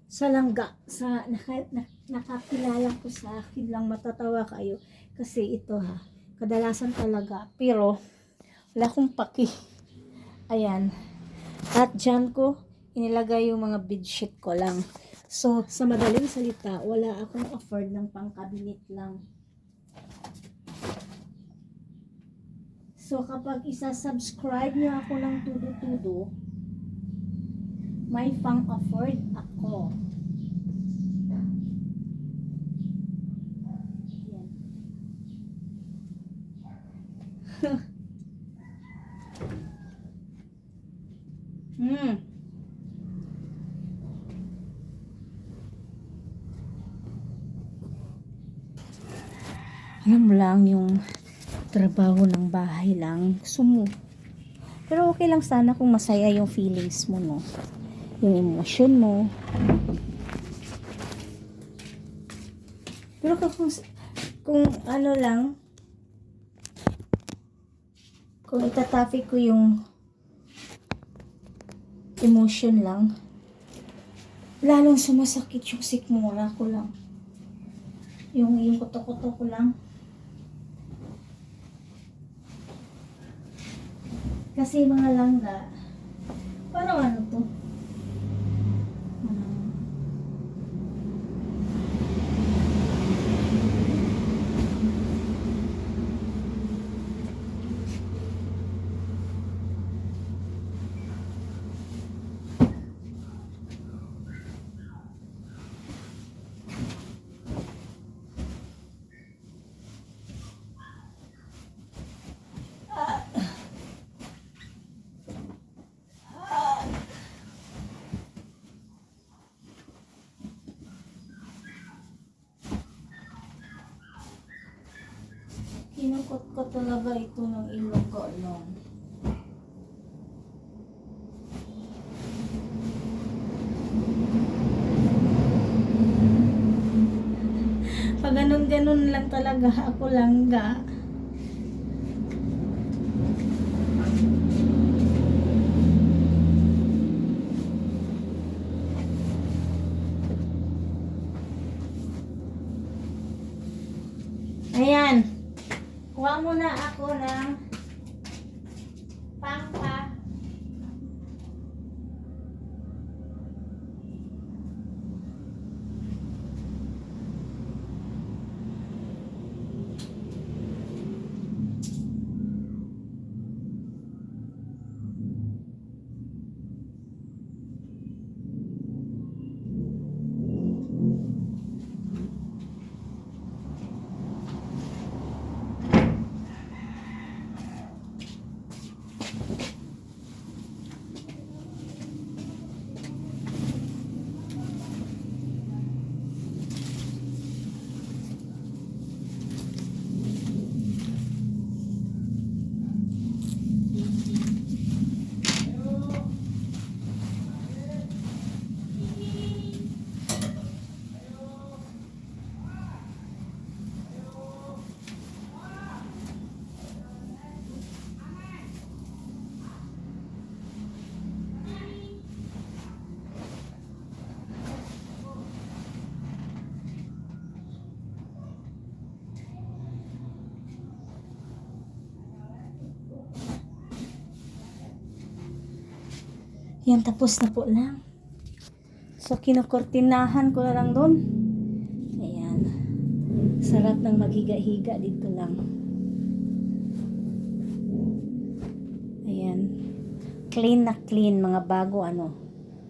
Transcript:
sa langga, nakakilala ko sa akin lang, matatawa kayo. Kasi ito ha, kadalasan talaga. Pero, wala akong paki. Ayan. At dyan ko, inilagay yung mga bedsheet ko lang. So, sa madaling salita, wala akong afford ng pangkabinet lang. So, kapag isa-subscribe niyo ako ng tudo-tudo, may pang-afford ako. Yan. Alam mo lang yung trabaho ng bahay lang, sumo. Pero okay lang sana kung masaya yung feelings mo, no? Yung emotion mo. Pero kung ano lang, kung itatopic ko yung emotion lang, lalong sumasakit yung sikmura ko lang. Yung kuto-kuto ko lang. Kasi mga langga, parang ano to? Kinukot ko talaga ito ng ilong ko lang. Pag ganun-ganun lang talaga ako langga. Ayan. Kuha muna ako ng pangpa. Yan, tapos na po lang. So, kinukortinahan ko na lang doon. Ayan. Sarap ng maghiga-higa dito lang. Ayan. Clean na clean, mga bago ano.